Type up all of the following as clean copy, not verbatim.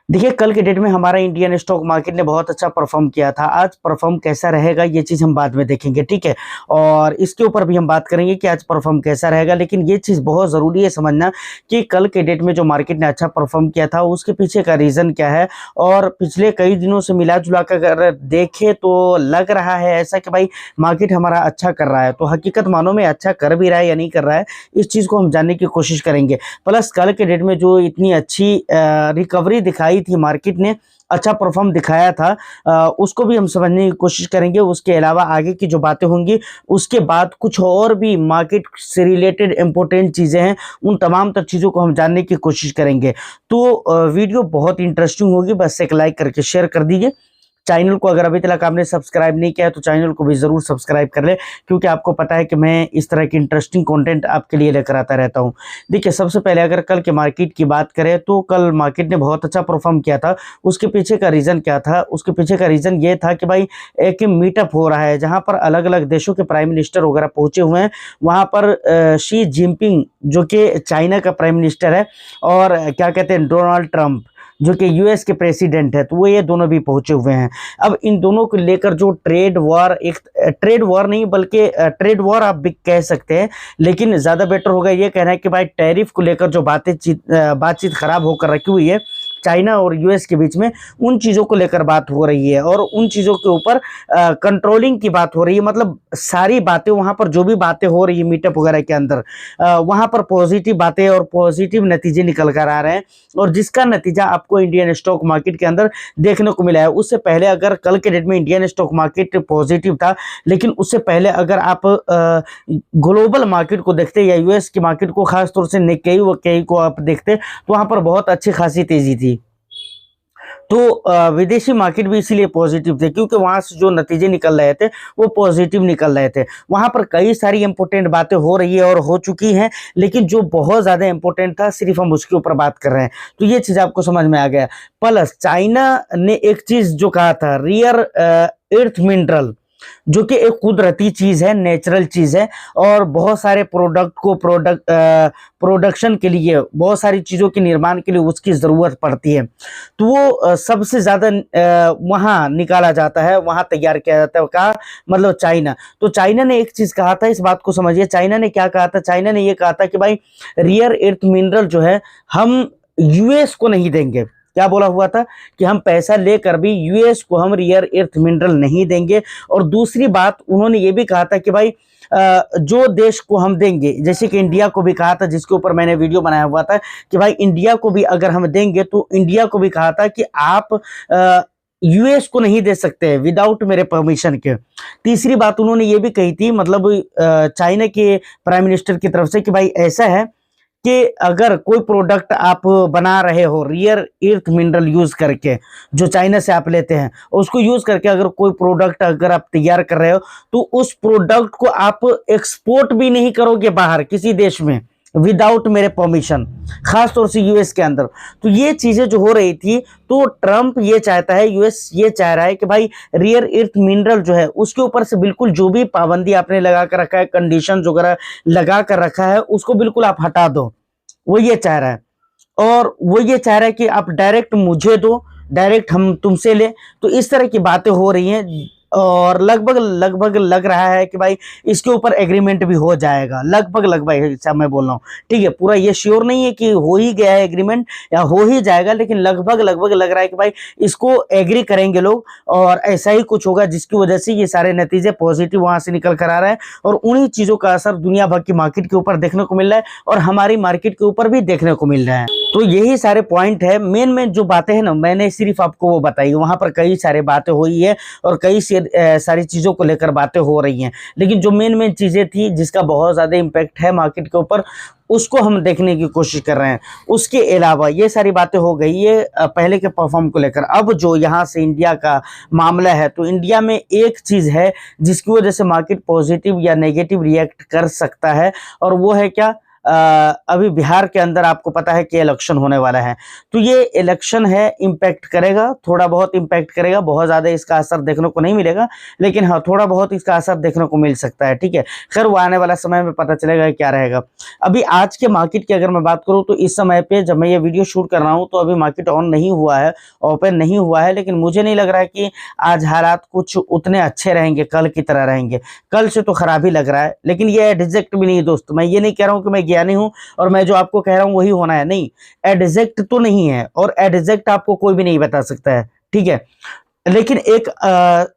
देखिए, कल के डेट में हमारा इंडियन स्टॉक मार्केट ने बहुत अच्छा परफॉर्म किया था। आज परफॉर्म कैसा रहेगा ये चीज़ हम बाद में देखेंगे, ठीक है? और इसके ऊपर भी हम बात करेंगे कि आज परफॉर्म कैसा रहेगा। लेकिन ये चीज़ बहुत ज़रूरी है समझना कि कल के डेट में जो मार्केट ने अच्छा परफॉर्म किया था उसके पीछे का रीज़न क्या है। और पिछले कई दिनों से मिला-जुला कर अगर देखें तो लग रहा है ऐसा कि भाई मार्केट हमारा अच्छा कर रहा है। तो हकीकत मानो में अच्छा कर भी रहा है या नहीं कर रहा है, इस चीज़ को हम जानने की कोशिश करेंगे। प्लस कल के डेट में जो इतनी अच्छी रिकवरी दिखाई थी मार्केट ने, अच्छा परफॉर्म दिखाया था, उसको भी हम समझने की कोशिश करेंगे। उसके अलावा आगे की जो बातें होंगी उसके बाद कुछ और भी मार्केट से रिलेटेड इंपॉर्टेंट चीज़ें हैं, उन तमाम तर चीज़ों को हम जानने की कोशिश करेंगे। तो वीडियो बहुत इंटरेस्टिंग होगी, बस एक लाइक करके शेयर कर दीजिए। चैनल को अगर अभी तक आपने सब्सक्राइब नहीं किया है तो चैनल को भी ज़रूर सब्सक्राइब कर लें, क्योंकि आपको पता है कि मैं इस तरह की इंटरेस्टिंग कंटेंट आपके लिए लेकर आता रहता हूं। देखिए, सबसे पहले अगर कल के मार्केट की बात करें तो कल मार्केट ने बहुत अच्छा परफॉर्म किया था। उसके पीछे का रीज़न क्या था? उसके पीछे का रीज़न ये था कि भाई एक मीटअप हो रहा है जहाँ पर अलग अलग देशों के प्राइम मिनिस्टर वगैरह पहुँचे हुए हैं। वहाँ पर शी जिनपिंग जो कि चाइना का प्राइम मिनिस्टर है, और क्या कहते हैं डोनाल्ड ट्रंप जो कि यूएस के प्रेसिडेंट है, तो वो ये दोनों भी पहुंचे हुए हैं। अब इन दोनों को लेकर जो ट्रेड वॉर, एक ट्रेड वॉर नहीं बल्कि ट्रेड वॉर आप भी कह सकते हैं, लेकिन ज़्यादा बेटर होगा ये कहना है कि भाई टैरिफ को लेकर जो बातचीत खराब होकर रखी हुई है चाइना और यूएस के बीच में, उन चीज़ों को लेकर बात हो रही है और उन चीज़ों के ऊपर कंट्रोलिंग की बात हो रही है। मतलब सारी बातें वहाँ पर जो भी बातें हो रही है मीटअप वगैरह के अंदर, वहाँ पर पॉजिटिव बातें और पॉजिटिव नतीजे निकल कर आ रहे हैं, और जिसका नतीजा आपको इंडियन स्टॉक मार्केट के अंदर देखने को मिला है। उससे पहले अगर कल के डेट में इंडियन स्टॉक मार्केट पॉजिटिव था, लेकिन उससे पहले अगर आप ग्लोबल मार्केट को देखते या यूएस की मार्केट को, खासतौर से निक्केई वक्केई को आप देखते, तो वहाँ पर बहुत अच्छी खासी तेजी थी। तो विदेशी मार्केट भी इसीलिए पॉजिटिव थे क्योंकि वहाँ से जो नतीजे निकल रहे थे वो पॉजिटिव निकल रहे थे। वहाँ पर कई सारी इंपॉर्टेंट बातें हो रही है और हो चुकी हैं, लेकिन जो बहुत ज़्यादा इंपॉर्टेंट था सिर्फ हम उसके ऊपर बात कर रहे हैं। तो ये चीज़ आपको समझ में आ गया। प्लस चाइना ने एक चीज़ जो कहा था, रियर अर्थ मिनरल, जो कि एक कुदरती चीज़ है, नेचुरल चीज़ है, और बहुत सारे प्रोडक्शन के लिए, बहुत सारी चीज़ों के निर्माण के लिए उसकी ज़रूरत पड़ती है। तो वो सबसे ज़्यादा वहाँ निकाला जाता है, वहाँ तैयार किया जाता है। कहा मतलब चाइना। तो चाइना ने एक चीज़ कहा था, इस बात को समझिए। चाइना ने क्या कहा था? चाइना ने ये कहा था कि भाई रियर अर्थ मिनरल जो है हम यूएस को नहीं देंगे। क्या बोला हुआ था कि हम पैसा लेकर भी यूएस को हम रियर अर्थ मिनरल नहीं देंगे। और दूसरी बात उन्होंने ये भी कहा था कि भाई जो देश को हम देंगे, जैसे कि इंडिया को भी कहा था, जिसके ऊपर मैंने वीडियो बनाया हुआ था कि भाई इंडिया को भी अगर हम देंगे तो इंडिया को भी कहा था कि आप यूएस को नहीं दे सकते विदाउट मेरे परमिशन के। तीसरी बात उन्होंने ये भी कही थी, मतलब चाइना के प्राइम मिनिस्टर की तरफ से, कि भाई ऐसा है कि अगर कोई प्रोडक्ट आप बना रहे हो रियर अर्थ मिनरल यूज करके, जो चाइना से आप लेते हैं, उसको यूज करके अगर कोई प्रोडक्ट अगर आप तैयार कर रहे हो, तो उस प्रोडक्ट को आप एक्सपोर्ट भी नहीं करोगे बाहर किसी देश में विदाउट मेरे परमिशन, खासतौर से यूएस के अंदर। तो ये चीजें जो हो रही थी, तो ट्रंप ये चाहता है, यूएस ये चाह रहा है कि भाई रियर अर्थ मिनरल जो है उसके ऊपर से बिल्कुल जो भी पाबंदी आपने लगा कर रखा है, कंडीशन वगैरह लगा कर रखा है, उसको बिल्कुल आप हटा दो। वो ये चाह रहा है, और वो ये चाह रहा है कि आप डायरेक्ट मुझे दो, डायरेक्ट हम तुमसे ले। तो इस तरह की बातें हो रही हैं, और लगभग लगभग लग रहा है कि भाई इसके ऊपर एग्रीमेंट भी हो जाएगा। लगभग लगभग ऐसा मैं बोल रहा हूँ, ठीक है? पूरा ये श्योर नहीं है कि हो ही गया है एग्रीमेंट या हो ही जाएगा, लेकिन लगभग लगभग लग रहा है कि भाई इसको एग्री करेंगे लोग, और ऐसा ही कुछ होगा जिसकी वजह से ये सारे नतीजे पॉजिटिव वहां से निकल कर आ रहा है, और उन्हीं चीजों का असर दुनिया भर की मार्केट के ऊपर देखने को मिल रहा है, और हमारी मार्केट के ऊपर भी देखने को मिल रहा है। तो यही सारे पॉइंट है, मेन मेन जो बातें हैं ना, मैंने सिर्फ आपको वो बताई। वहां पर कई सारे बातें हुई है और कई सारी चीजों को लेकर बातें हो रही हैं, लेकिन जो मेन मेन चीजें थी जिसका बहुत ज्यादा इम्पैक्ट है मार्केट के ऊपर, उसको हम देखने की कोशिश कर रहे हैं। उसके अलावा ये सारी बातें हो गई है पहले के परफॉर्म को लेकर। अब जो यहाँ से इंडिया का मामला है, तो इंडिया में एक चीज है जिसकी वजह से मार्केट पॉजिटिव या नेगेटिव रिएक्ट कर सकता है, और वो है क्या? अभी बिहार के अंदर आपको पता है कि इलेक्शन होने वाला है, तो ये इलेक्शन है, इम्पैक्ट करेगा, थोड़ा बहुत इम्पैक्ट करेगा, बहुत ज़्यादा इसका असर देखने को नहीं मिलेगा, लेकिन हाँ थोड़ा बहुत इसका असर देखने को मिल सकता है, ठीक है। खैर वो आने वाला समय में पता चलेगा क्या रहेगा। अभी आज के मार्केट की अगर मैं बात करूँ तो इस समय पे जब मैं ये वीडियो शूट कर रहा हूँ तो अभी मार्केट ऑन नहीं हुआ है, ओपन नहीं हुआ है, लेकिन मुझे नहीं लग रहा है कि आज हालात कुछ उतने अच्छे रहेंगे, कल की तरह रहेंगे। कल से तो खराब ही लग रहा है, लेकिन ये एडजेक्ट भी नहीं दोस्त, मैं ये नहीं कह रहा हूँ कि मैं ज्ञानी हूँ और मैं जो आपको कह रहा हूँ वही होना है, नहीं, एडजेक्ट तो नहीं है और एडजेक्ट आपको कोई भी नहीं बता सकता है, ठीक है। लेकिन एक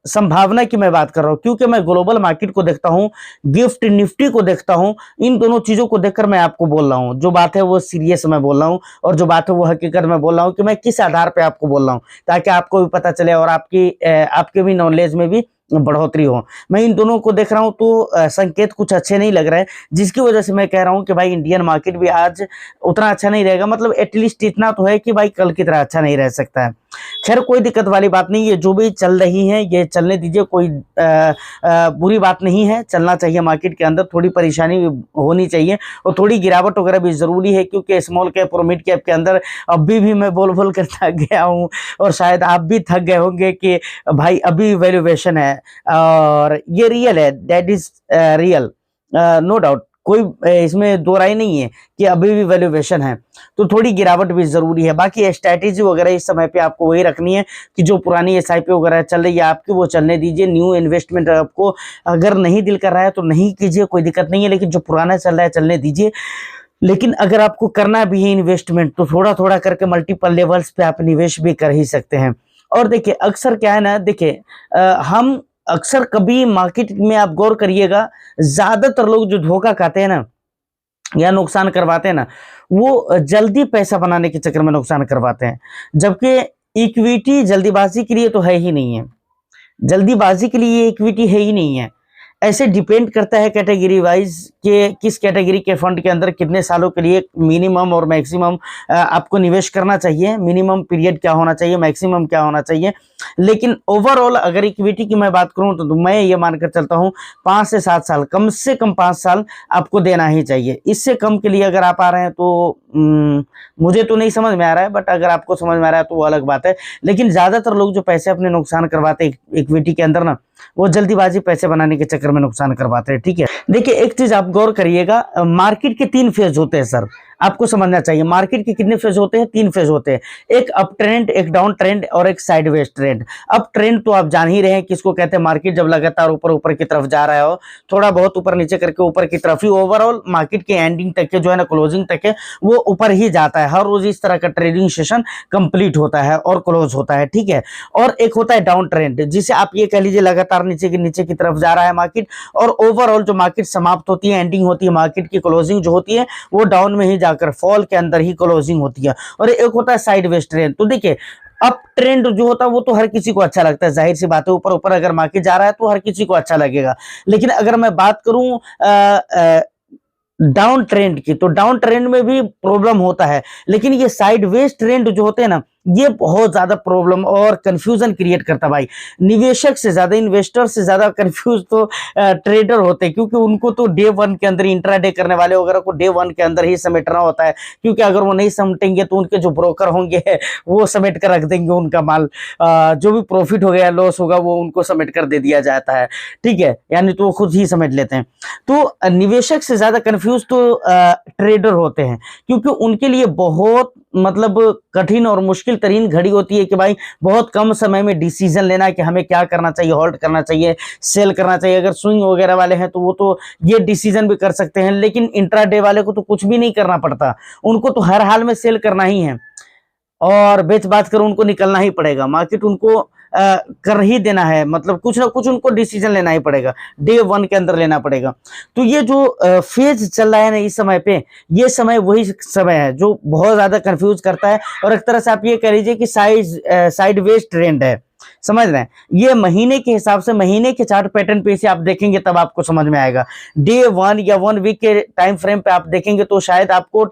संभावना की मैं बात कर रहा हूं, क्योंकि मैं ग्लोबल मार्केट को देखता हूं, गिफ्ट निफ्टी को देखता हूं, इन दोनों चीजों को देखकर मैं आपको बोल रहा हूं। जो बात है वो सीरियस मैं बोल रहा हूं और जो बात है वो हकीकत में बोल रहा हूं कि मैं किस आधार पे आपको बोल रहा हूं, ताकि आपको भी पता चले और आपके भी नॉलेज में भी बढ़ोतरी हो। मैं इन दोनों को देख रहा हूं तो संकेत कुछ अच्छे नहीं लग रहे हैं, जिसकी वजह से मैं कह रहा हूं कि भाई इंडियन मार्केट भी आज उतना अच्छा नहीं रहेगा, मतलब एटलीस्ट इतना तो है कि भाई कल की तरह अच्छा नहीं रह सकता है। खैर कोई दिक्कत वाली बात नहीं है, जो भी चल रही है ये चलने दीजिए, कोई बुरी बात नहीं है, चलना चाहिए मार्केट के अंदर, थोड़ी परेशानी होनी चाहिए और थोड़ी गिरावट वगैरह भी जरूरी है, क्योंकि स्मॉल कैप और मिड कैप के अंदर अभी भी मैं बोल बोल कर थक गया हूँ और शायद आप भी थक गए होंगे कि भाई अभी वैल्यूएशन है और ये रियल है, that is real, no doubt, कोई इसमें दो राय नहीं है कि अभी भी वैल्यूएशन है, तो थोड़ी गिरावट भी जरूरी है। बाकी स्ट्रैटेजी वगैरह इस समय पे आपको वही रखनी है कि जो पुरानी एसआईपी वगैरह चल रही है आपकी वो चलने दीजिए। न्यू इन्वेस्टमेंट आपको अगर नहीं दिल कर रहा है तो नहीं कीजिए, कोई दिक्कत नहीं है, लेकिन जो पुराना चल रहा है चलने दीजिए। लेकिन अगर आपको करना भी है इन्वेस्टमेंट तो थोड़ा थोड़ा करके मल्टीपल लेवल्स पे आप निवेश भी कर ही सकते हैं। और देखिए अक्सर क्या है ना, देखिए हम अक्सर कभी मार्केट में आप गौर करिएगा, ज्यादातर लोग जो धोखा खाते हैं ना या नुकसान करवाते हैं ना, वो जल्दी पैसा बनाने के चक्कर में नुकसान करवाते हैं, जबकि इक्विटी जल्दीबाजी के लिए तो है ही नहीं है, जल्दीबाजी के लिए इक्विटी है ही नहीं है। ऐसे डिपेंड करता है कैटेगरी वाइज कि किस कैटेगरी के फंड के अंदर कितने सालों के लिए मिनिमम और मैक्सिमम आपको निवेश करना चाहिए, मिनिमम पीरियड क्या होना चाहिए, मैक्सिमम क्या होना चाहिए। लेकिन ओवरऑल अगर इक्विटी की मैं बात करूं तो मैं ये मानकर चलता हूं 5 से 7 साल, कम से कम 5 साल आपको देना ही चाहिए। इससे कम के लिए अगर आप आ रहे हैं तो मुझे तो नहीं समझ में आ रहा है, बट अगर आपको समझ में आ रहा है तो वो अलग बात है। लेकिन ज्यादातर लोग जो पैसे अपने नुकसान करवाते हैं इक्विटी के अंदर ना, वो जल्दीबाजी पैसे बनाने के चक्कर में नुकसान करवाते हैं, ठीक है। देखिए एक चीज आप गौर करिएगा, मार्केट के 3 फेज होते हैं सर, आपको समझना चाहिए। मार्केट के कितने फेज होते हैं? 3 फेज होते हैं, एक अप ट्रेंड, एक डाउन ट्रेंड और एक साइडवेज ट्रेंड। अप ट्रेंड तो आप जान ही रहे हैं किसको कहते हैं, मार्केट जब लगातार ऊपर ऊपर की तरफ जा रहा हो, थोड़ा बहुत ऊपर नीचे करके ऊपर की तरफ ही, ओवरऑल मार्केट के एंडिंग तक के जो है ना, क्लोजिंग तक के वो ऊपर ही जाता है। हर रोज इस तरह का ट्रेडिंग सेशन कंप्लीट होता है और क्लोज होता है, ठीक है। और एक होता है डाउन ट्रेंड, जिसे आप ये कह लीजिए लगातार नीचे की तरफ जा रहा है मार्केट, और ओवरऑल जो मार्केट समाप्त होती है, एंडिंग होती है, मार्केट की क्लोजिंग जो होती है वो डाउन में ही जाकर फॉल के अंदर ही क्लोजिंग होती है। और एक होता है साइडवेज ट्रेंड। तो देखिए अप ट्रेंड जो होता है वो तो हर किसी को अच्छा लगता है, जाहिर सी बात है, ऊपर ऊपर अगर मार्केट जा रहा है तो हर किसी को अच्छा लगेगा। लेकिन अगर मैं बात करूं डाउन ट्रेंड की, तो डाउन ट्रेंड में भी प्रॉब्लम होता है, लेकिन ये साइडवेज ट्रेंड जो होते हैं ना, ये बहुत ज्यादा प्रॉब्लम और कंफ्यूजन क्रिएट करता है भाई। निवेशक से ज्यादा, इन्वेस्टर से ज्यादा कंफ्यूज तो ट्रेडर होते हैं, क्योंकि उनको तो डे वन के अंदर, इंट्राडे करने वाले वगैरह को डे वन के अंदर ही समेटना होता है, क्योंकि अगर वो नहीं समेटेंगे तो उनके जो ब्रोकर होंगे वो समेट कर रख देंगे उनका माल, जो भी प्रॉफिट हो गया लॉस होगा वो उनको समेट कर दे दिया जाता है, ठीक है, यानी तो वो खुद ही समेट लेते हैं। तो निवेशक से ज्यादा कंफ्यूज तो ट्रेडर होते हैं, क्योंकि उनके लिए बहुत मतलब कठिन और मुश्किल तरीन घड़ी होती है कि भाई बहुत कम समय में डिसीजन लेना है कि हमें क्या करना चाहिए, होल्ड करना चाहिए, सेल करना चाहिए। अगर स्विंग वगैरह वाले हैं तो वो तो ये डिसीजन भी कर सकते हैं, लेकिन इंट्राडे वाले को तो कुछ भी नहीं करना पड़ता, उनको तो हर हाल में सेल करना ही है और बेच बात कर उनको निकलना ही पड़ेगा, मार्केट उनको कर ही देना है, मतलब कुछ ना कुछ उनको डिसीजन लेना ही पड़ेगा, डे वन के अंदर लेना पड़ेगा। तो ये जो फेज चल रहा है ना इस समय पे, ये समय वही समय है जो बहुत ज्यादा कंफ्यूज करता है, और एक तरह से आप ये कह लीजिए कि साइडवेज ट्रेंड है। समझ रहे हैं? ये महीने के हिसाब से, महीने के चार्ट पैटर्न पे से आप देखेंगे तब आपको समझ में आएगा। डे 1 या 1 वीक के टाइम फ्रेम पे आप देखेंगे तो शायद आपको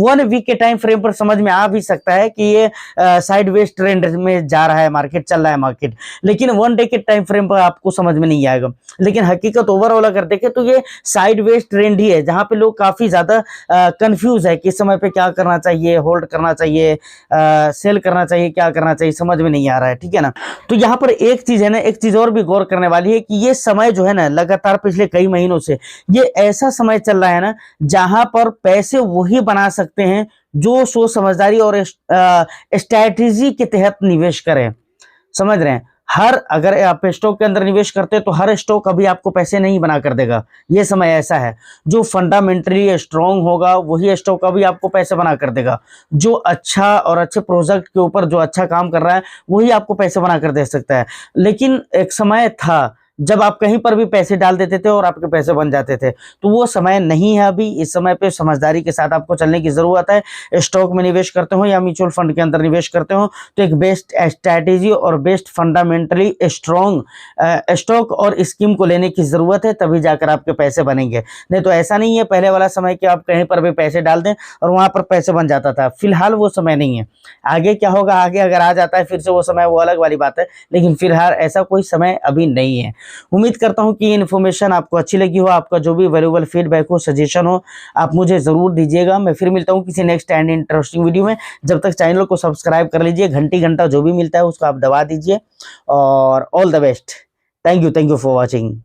1 वीक के टाइम फ्रेम पर समझ में आ भी सकता है कि ये साइडवेज ट्रेंड में जा रहा है मार्केट, चल रहा है मार्केट, लेकिन 1 डे के टाइम फ्रेम पर आपको समझ में नहीं आएगा। लेकिन हकीकत ओवरऑल अगर देखें तो ये साइडवेज ट्रेंड ही है, जहां पे लोग काफी ज्यादा कंफ्यूज है कि इस समय पे क्या करना चाहिए, होल्ड करना चाहिए, सेल करना चाहिए, क्या करना चाहिए, समझ में नहीं आ रहा है, ठीक है ना। तो यहाँ पर एक चीज है ना, एक चीज और भी गौर करने वाली है कि ये समय जो है ना, लगातार पिछले कई महीनों से ये ऐसा समय चल रहा है ना जहां पर पैसे वही बना सकते हैं जो सोच समझदारी और स्ट्रैटेजी के तहत निवेश करें। समझ रहे हैं? अगर आप स्टॉक के अंदर निवेश करते हैं तो हर स्टॉक अभी आपको पैसे नहीं बना कर देगा। ये समय ऐसा है, जो फंडामेंटली स्ट्रांग होगा वही स्टॉक अभी आपको पैसे बना कर देगा। जो अच्छा और अच्छे प्रोजेक्ट के ऊपर जो अच्छा काम कर रहा है वही आपको पैसे बना कर दे सकता है। लेकिन एक समय था जब आप कहीं पर भी पैसे डाल देते थे और आपके पैसे बन जाते थे, तो वो समय नहीं है अभी। इस समय पे समझदारी के साथ आपको चलने की जरूरत है। स्टॉक में निवेश करते हो या म्यूचुअल फंड के अंदर निवेश करते हो तो एक बेस्ट स्ट्रैटेजी और बेस्ट फंडामेंटली स्ट्रॉन्ग स्टॉक और स्कीम को लेने की जरूरत है, तभी जाकर आपके पैसे बनेंगे। नहीं तो ऐसा नहीं है पहले वाला समय कि आप कहीं पर भी पैसे डाल दें और वहां पर पैसे बन जाता था। फिलहाल वो समय नहीं है। आगे क्या होगा, आगे अगर आ जाता है फिर से वो समय, वो अलग वाली बात है, लेकिन फिलहाल ऐसा कोई समय अभी नहीं है। उम्मीद करता हूं कि ये इन्फॉर्मेशन आपको अच्छी लगी हो। आपका जो भी वैल्यूएबल फीडबैक हो, सजेशन हो, आप मुझे जरूर दीजिएगा। मैं फिर मिलता हूं किसी नेक्स्ट एंड इंटरेस्टिंग वीडियो में। जब तक चैनल को सब्सक्राइब कर लीजिए, घंटा जो भी मिलता है उसको आप दबा दीजिए, और all the best. Thank you for watching.